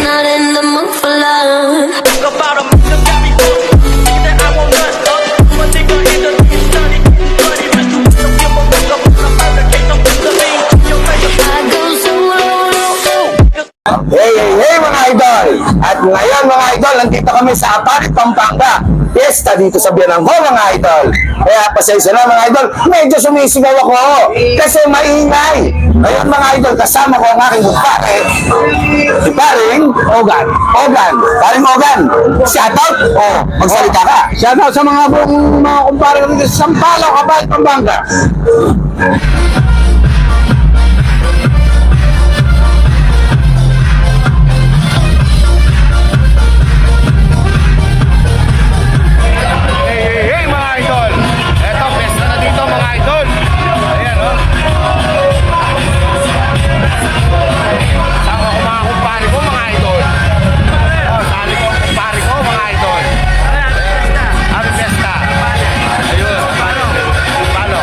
Not in the mood for love. About a million got me hooked. That I won't touch up. My nigga in the street, dirty, dirty. Mr. Don't give a fuck about a murder case. I'm with the lean. Your face I go so Hey, hey, hey mga idol! At ngayon mga idol, nandito kami sa Apalit, Pampanga. Fiesta dito sa Bienanggo mga idol. Kaya pasensya na mga idol, medyo sumisigaw ako kasi maingay. Ngayon mga idol, kasama ko ang aking kumpare, si Paring Ogan. Paring Ogan, shoutout o magsalita ka. Shoutout sa mga buong mga kumpare ko dito sa Sampaloc, Apalit, Pampanga. Hey mga idol! Eto, pesta na dito mga idol! Ayan o. Saka ko mga kumpare ko mga idol. Sali ko ang kumpare ko mga idol. Happy Fiesta! Ayun. Palo.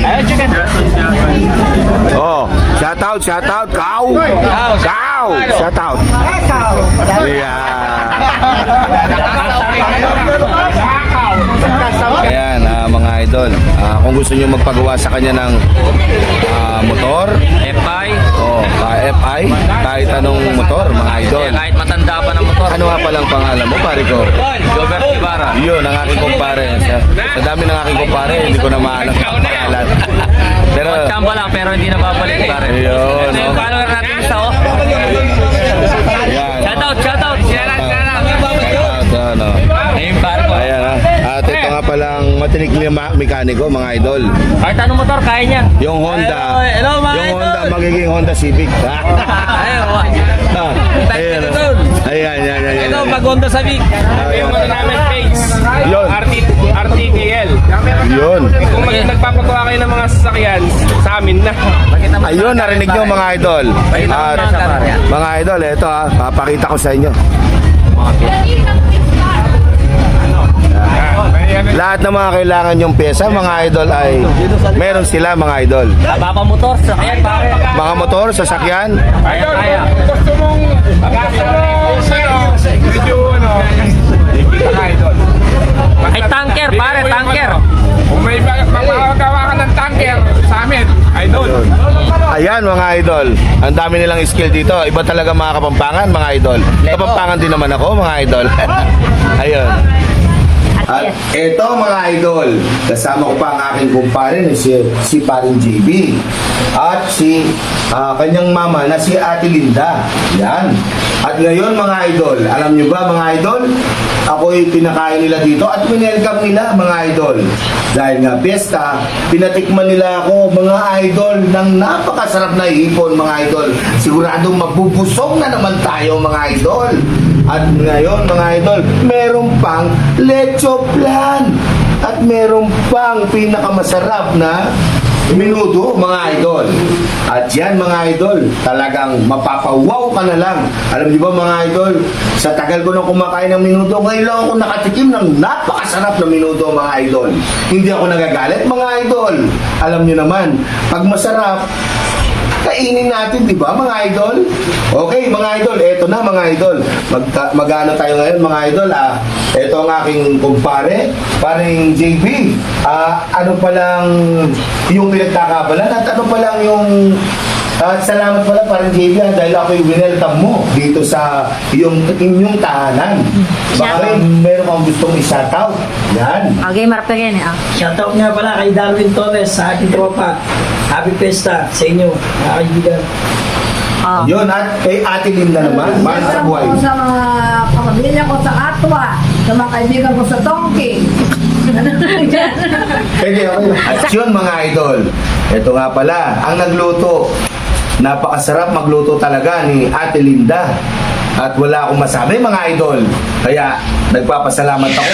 Ayun, chicken. Oh, shout out, Cow. Cow. Shout out. Ayan, mga idol. Kung gusto niyo magpagawa sa kanya ng motor, FI. FI, kahit anong motor, mga idol. Kahit matanda pa ng motor. Ano nga palang pangalan mo, pare ko? Robert Ibarra. Yun, ang aking kumpare. Sa dami ng aking kumpare, hindi ko na maalam ang pangalan. Pero, Chamba lang pero hindi na babalik pare. Ayun, Ito yung no? follower natin isa oh. ayan. Shoutout. Shout out, ano. Ayun pare ko. Ayan, ha. At ito nga palang matinik na mekaniko, mga idol. Kahit anong motor kaya niya. Yung Honda. Hello, mga Yung idol. Honda, magiging Honda Civic. Ayun. Ayan. Ayan. Ito pag Honda Civic. Yung ano namin, face. Yun. RTKL. Yun. Kung nagpapagawa kayo ng mga sasakyan, sa amin na. Ayun, narinig nyo mga idol. At mga idol, ito ha, papakita ko sa inyo. Lahat ng mga kailangan yung pyesa, mga idol, ay meron sila, mga idol. Baba motor sa kaya pare. Mga motor, sasakyan, Idol, kung gusto mong magkasa ng medyo mga idol. Ay tanker pare, tanker. Kung may magagawa ka ng tanker sa amin, idol. ayan mga idol. Ang dami nilang skill dito. Iba talaga mga Kapampangan, mga idol. Kapampangan din naman ako, mga idol. Ayun. At eto mga idol, kasama ko pa ang aking kumpare na si paring JB at si kanyang mama na si Ate Linda. Yan. At ngayon mga idol, alam nyo ba mga idol, ako'y pinakain nila dito at winelcome nila mga idol. Dahil nga piyesta, pinatikman nila ako mga idol ng napakasarap na hipon mga idol. Siguradong mabubusog na naman tayo mga idol. At ngayon mga idol, meron pang lecho plan. At meron pang pinakamasarap na minuto mga idol. At yan mga idol, talagang mapapawaw ka na lang. Alam niyo ba mga idol, sa tagal ko nang kumakain ng minuto, ngayon lang ako nakatikim ng napakasarap na minuto mga idol. Hindi ako nagagalit mga idol. Alam niyo naman, pag masarap, kainin natin, di ba mga idol? Okay mga idol, eto na mga idol. Mag-ano tayo ngayon mga idol. Eto ang aking kumpare, paring JB. Ano palang yung pinagkakabalan at ano palang yung salamat pala paring JB dahil ako yung winelcome mo dito sa inyong tahanan. Baka meron kang gustong i-shoutout. Yan. Okay, marapagin eh. Shoutout nga pala kay Darwin Torres sa aking tropa. Happy Fiesta sa inyo, mga kaibigan. Oh. Yun, at kay Ate Linda naman, mahal sa buhay. Sa mga kapamilya ko sa Atwa, sa mga kaibigan ko sa Tongking. Pwede, okay. At yun mga idol, ito nga pala, ang nagluto. Napakasarap magluto talaga ni Ate Linda. At wala akong masabi mga idol. Kaya nagpapasalamat ako.